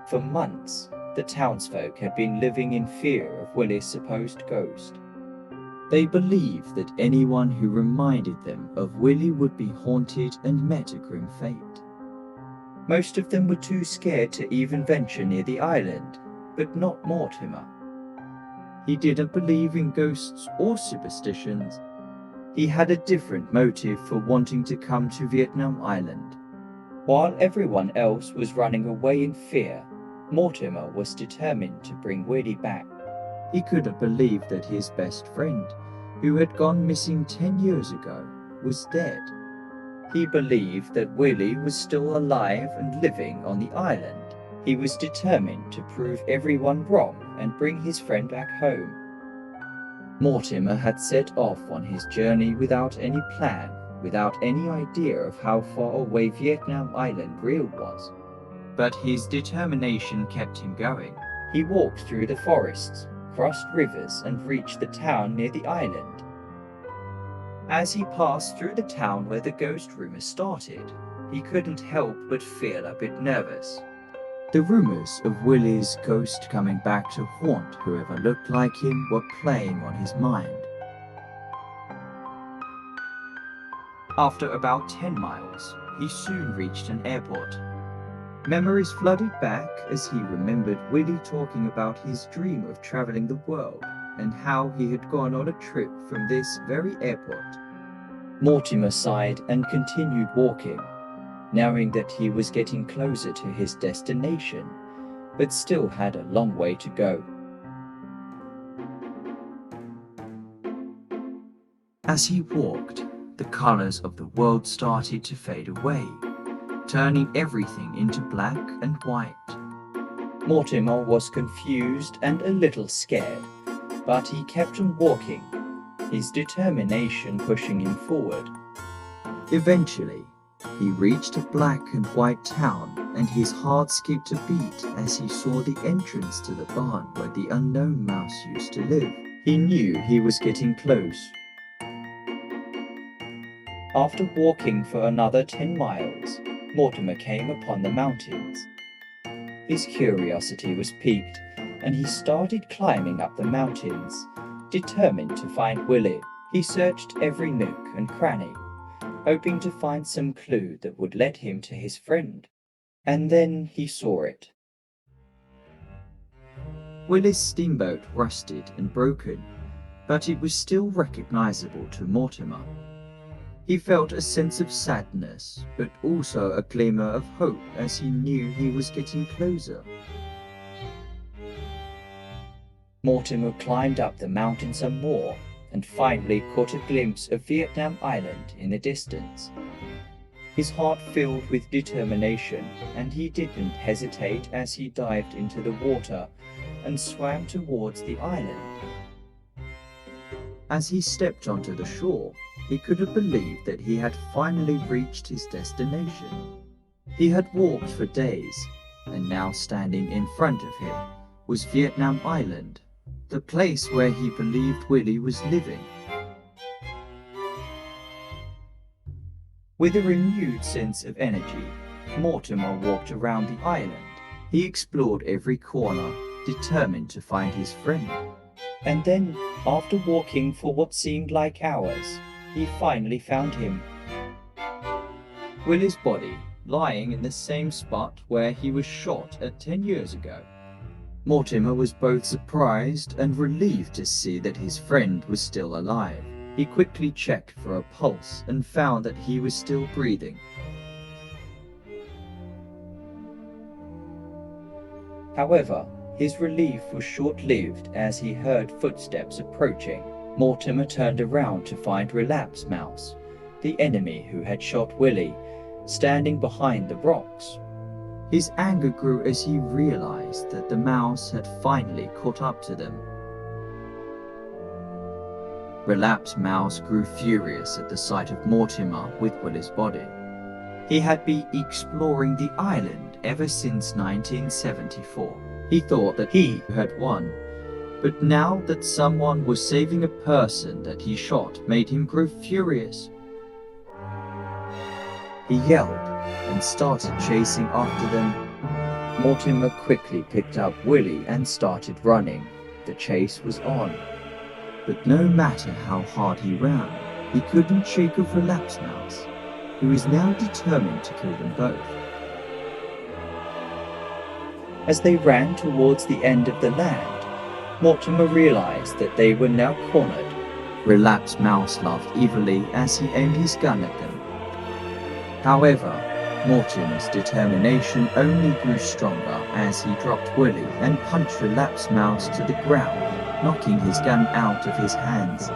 For months, the townsfolk had been living in fear of Willy's supposed ghost. They believed that anyone who reminded them of Willy would be haunted and met a grim fate. Most of them were too scared to even venture near the island, but not Mortimer. He didn't believe in ghosts or superstitions. He had a different motive for wanting to come to Vietnam Island. While everyone else was running away in fear, Mortimer was determined to bring Willy back. He couldn't believe that his best friend, who had gone missing 10 years ago, was dead. He believed that Willy was still alive and living on the island. He was determined to prove everyone wrong and bring his friend back home. Mortimer had set off on his journey without any plan, without any idea of how far away Vietnam Island really was. But his determination kept him going. He walked through the forests, crossed rivers, and reached the town near the island. As he passed through the town where the ghost rumors started, he couldn't help but feel a bit nervous. The rumors of Willy's ghost coming back to haunt whoever looked like him were playing on his mind. After about 10 miles, he soon reached an airport. Memories flooded back as he remembered Willy talking about his dream of traveling the world and how he had gone on a trip from this very airport. Mortimer sighed and continued walking, knowing that he was getting closer to his destination, but still had a long way to go. As he walked, the colors of the world started to fade away, turning everything into black and white. Mortimer was confused and a little scared, but he kept on walking, his determination pushing him forward. Eventually, he reached a black and white town, and his heart skipped a beat as he saw the entrance to the barn where the unknown mouse used to live. He knew he was getting close. After walking for another 10 miles, Mortimer came upon the mountains. His curiosity was piqued, and he started climbing up the mountains, determined to find Willy. He searched every nook and cranny, hoping to find some clue that would lead him to his friend. And then he saw it. Willy's steamboat rusted and broken, but it was still recognizable to Mortimer. He felt a sense of sadness, but also a glimmer of hope as he knew he was getting closer. Mortimer climbed up the mountain some more and finally caught a glimpse of Vietnam Island in the distance. His heart filled with determination, and he didn't hesitate as he dived into the water and swam towards the island. As he stepped onto the shore, he couldn't believe that he had finally reached his destination. He had walked for days, and now standing in front of him was Vietnam Island, the place where he believed Willy was living. With a renewed sense of energy, Mortimer walked around the island. He explored every corner, determined to find his friend. And then, after walking for what seemed like hours, he finally found him. Willy's body lying in the same spot where he was shot at 10 years ago. Mortimer was both surprised and relieved to see that his friend was still alive. He quickly checked for a pulse and found that he was still breathing. However, his relief was short-lived as he heard footsteps approaching. Mortimer turned around to find Relapse Mouse, the enemy who had shot Willy, standing behind the rocks. His anger grew as he realized that the mouse had finally caught up to them. Relapse Mouse grew furious at the sight of Mortimer with Willy's body. He had been exploring the island ever since 1974. He thought that he had won, but now that someone was saving a person that he shot made him grow furious. He yelled and started chasing after them. Mortimer quickly picked up Willie and started running. The chase was on. But no matter how hard he ran, he couldn't shake off Relapse Mouse, who was now determined to kill them both. As they ran towards the end of the land, Mortimer realized that they were now cornered. Relapse Mouse laughed evilly as he aimed his gun at them. However, Mortimer's determination only grew stronger as he dropped Willie and punched Relapse Mouse to the ground, knocking his gun out of his hands.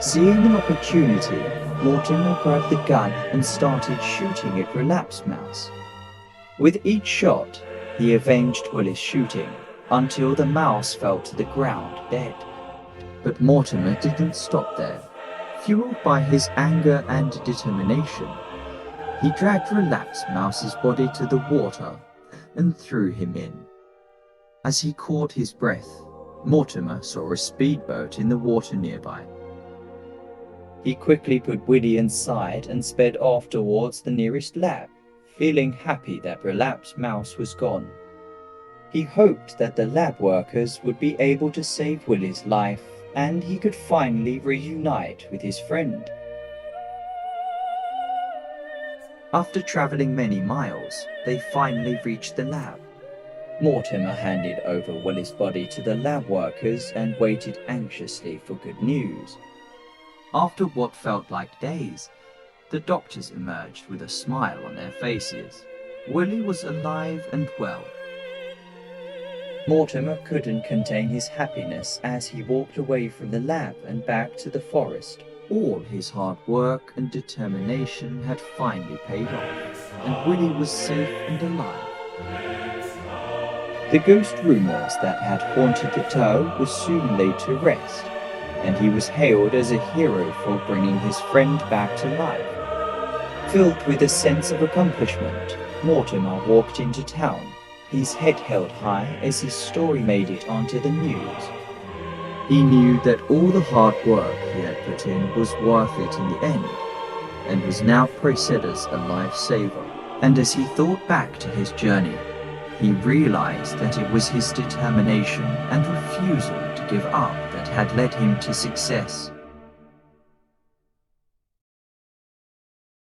Seeing an opportunity, Mortimer grabbed the gun and started shooting at Relapse Mouse. With each shot, he avenged Willie's shooting until the mouse fell to the ground dead. But Mortimer didn't stop there. Fueled by his anger and determination, he dragged Relapse Mouse's body to the water and threw him in. As he caught his breath, Mortimer saw a speedboat in the water nearby. He quickly put Willie inside and sped off towards the nearest lab, feeling happy that Relapse Mouse was gone. He hoped that the lab workers would be able to save Willie's life and he could finally reunite with his friend. After traveling many miles, they finally reached the lab. Mortimer handed over Willie's body to the lab workers and waited anxiously for good news. After what felt like days, the doctors emerged with a smile on their faces. Willie was alive and well. Mortimer couldn't contain his happiness as he walked away from the lab and back to the forest. All his hard work and determination had finally paid off, and Willie was safe and alive. The ghost rumors that had haunted the tower were soon laid to rest, and he was hailed as a hero for bringing his friend back to life. Filled with a sense of accomplishment, Mortimer walked into town, his head held high as his story made it onto the news. He knew that all the hard work he had put in was worth it in the end, and was now praised as a lifesaver. And as he thought back to his journey, he realized that it was his determination and refusal to give up that had led him to success.